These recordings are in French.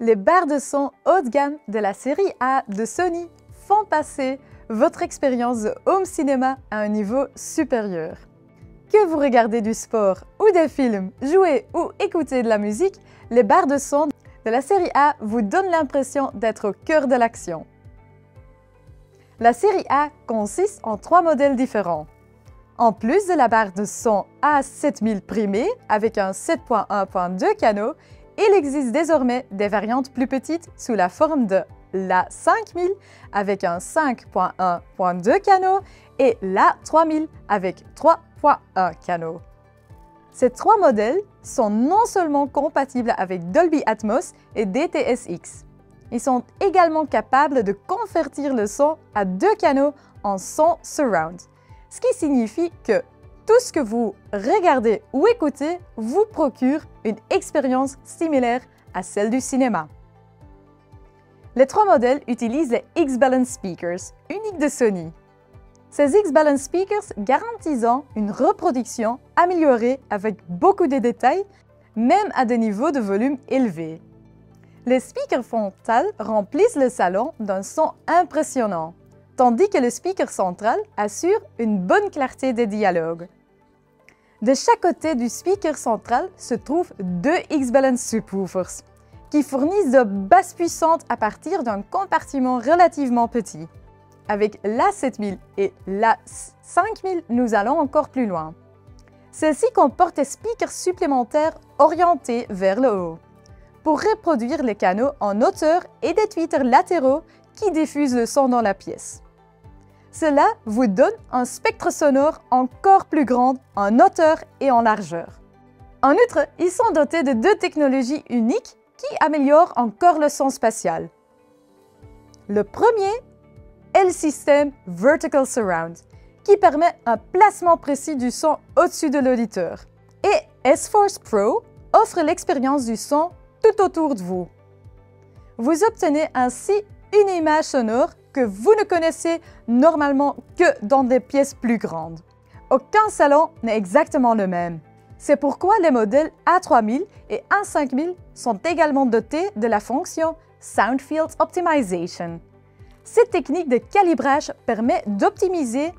les barres de son haut de gamme de la série A de Sony font passer votre expérience de home cinéma à un niveau supérieur. Que vous regardez du sport ou des films, jouez ou écoutez de la musique, les barres de son de la série A vous donnent l'impression d'être au cœur de l'action. La série A consiste en 3 modèles différents. En plus de la barre de son A7000 primée avec un 7.1.2 canaux, il existe désormais des variantes plus petites sous la forme de l'A5000 avec un 5.1.2 canaux et l'A3000 avec 3.1 canaux. Ces 3 modèles sont non seulement compatibles avec Dolby Atmos et DTS:X, ils sont également capables de convertir le son à 2 canaux en son surround, ce qui signifie que tout ce que vous regardez ou écoutez vous procure une expérience similaire à celle du cinéma. Les 3 modèles utilisent les X-Balance Speakers, uniques de Sony. Ces X-Balance Speakers garantissant une reproduction améliorée avec beaucoup de détails, même à des niveaux de volume élevés. Les speakers frontales remplissent le salon d'un son impressionnant, tandis que le speaker central assure une bonne clarté des dialogues. De chaque côté du speaker central se trouvent 2 X-Balance subwoofers, qui fournissent de basses puissantes à partir d'un compartiment relativement petit. Avec l'A7000 et l'A5000, nous allons encore plus loin. Celles-ci comportent des speakers supplémentaires orientés vers le haut, pour reproduire les canaux en hauteur et des tweeters latéraux qui diffusent le son dans la pièce. Cela vous donne un spectre sonore encore plus grand en hauteur et en largeur. En outre, ils sont dotés de 2 technologies uniques qui améliorent encore le son spatial. Le premier est le système Vertical Surround, qui permet un placement précis du son au-dessus de l'auditeur. Et S-Force Pro offre l'expérience du son tout autour de vous. Vous obtenez ainsi une image sonore que vous ne connaissez normalement que dans des pièces plus grandes. Aucun salon n'est exactement le même. C'est pourquoi les modèles A3000 et A5000 sont également dotés de la fonction Sound Field Optimization. Cette technique de calibrage permet d'optimiser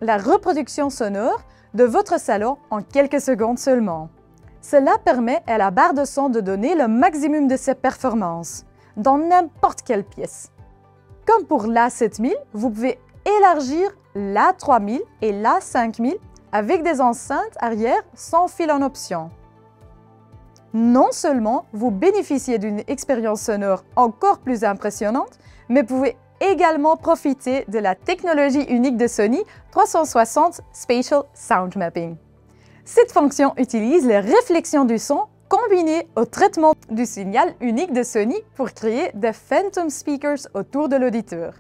la reproduction sonore de votre salon en quelques secondes seulement. Cela permet à la barre de son de donner le maximum de ses performances dans n'importe quelle pièce. Comme pour l'A7000, vous pouvez élargir l'A3000 et l'A5000 avec des enceintes arrière sans fil en option. Non seulement vous bénéficiez d'une expérience sonore encore plus impressionnante, mais vous pouvez également profiter de la technologie unique de Sony 360 Spatial Sound Mapping. Cette fonction utilise les réflexions du son combinées au traitement du signal unique de Sony pour créer des phantom speakers autour de l'auditeur.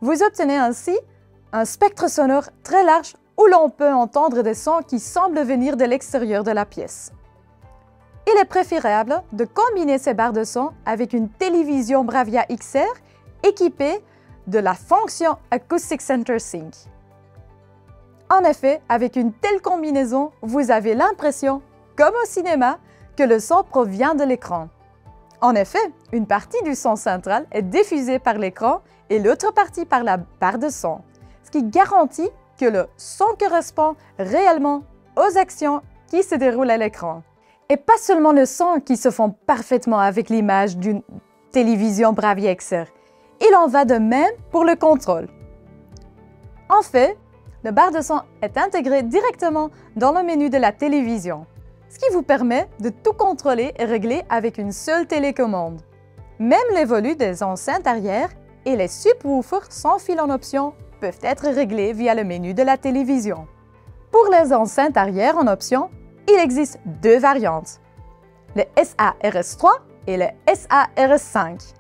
Vous obtenez ainsi un spectre sonore très large où l'on peut entendre des sons qui semblent venir de l'extérieur de la pièce. Il est préférable de combiner ces barres de son avec une télévision Bravia XR équipée de la fonction Acoustic Center Sync. En effet, avec une telle combinaison, vous avez l'impression, comme au cinéma, que le son provient de l'écran. En effet, une partie du son central est diffusée par l'écran et l'autre partie par la barre de son, ce qui garantit que le son correspond réellement aux actions qui se déroulent à l'écran. Et pas seulement le son qui se fond parfaitement avec l'image d'une télévision Bravia XR. Il en va de même pour le contrôle. En fait, la barre de son est intégrée directement dans le menu de la télévision, ce qui vous permet de tout contrôler et régler avec une seule télécommande. Même les volus des enceintes arrière et les subwoofers sans fil en option peuvent être réglés via le menu de la télévision. Pour les enceintes arrière en option, il existe 2 variantes, le SA-RS3 et le SA-RS5.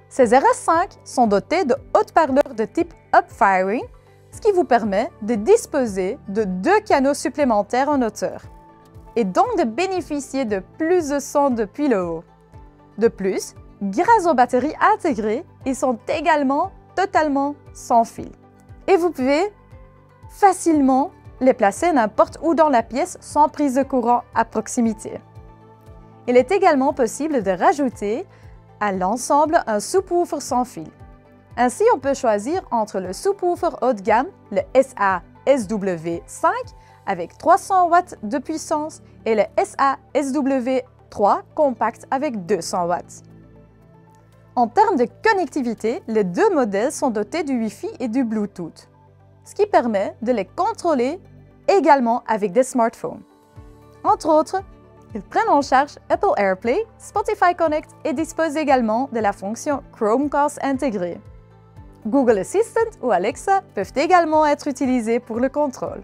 Ces RS5 sont dotés de haut-parleurs de type up-firing, ce qui vous permet de disposer de 2 canaux supplémentaires en hauteur, et donc de bénéficier de plus de son depuis le haut. De plus, grâce aux batteries intégrées, ils sont également totalement sans fil. Et vous pouvez facilement les placer n'importe où dans la pièce sans prise de courant à proximité. Il est également possible de rajouter à l'ensemble un subwoofer sans fil. Ainsi, on peut choisir entre le subwoofer haut de gamme, le SA-SW5 avec 300 watts de puissance et le SA-SW3 compact avec 200 watts. En termes de connectivité, les deux modèles sont dotés du Wi-Fi et du Bluetooth, ce qui permet de les contrôler également avec des smartphones. Entre autres, ils prennent en charge Apple AirPlay, Spotify Connect et disposent également de la fonction Chromecast intégrée. Google Assistant ou Alexa peuvent également être utilisés pour le contrôle.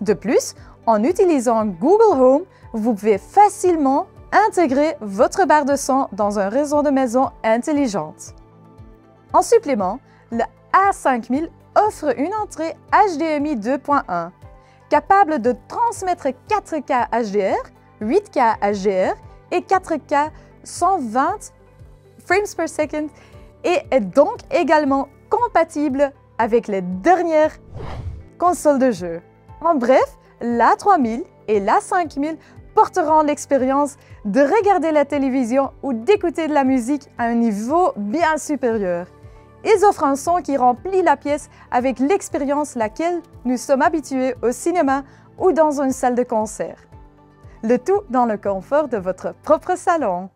De plus, en utilisant Google Home, vous pouvez facilement intégrer votre barre de son dans un réseau de maison intelligente. En supplément, le A5000 offre une entrée HDMI 2.1, capable de transmettre 4K HDR, 8K HDR et 4K 120 frames per second et est donc également compatible avec les dernières consoles de jeux. En bref, l'A3000 et l'A5000 porteront l'expérience de regarder la télévision ou d'écouter de la musique à un niveau bien supérieur. Ils offrent un son qui remplit la pièce avec l'expérience laquelle nous sommes habitués au cinéma ou dans une salle de concert. Le tout dans le confort de votre propre salon.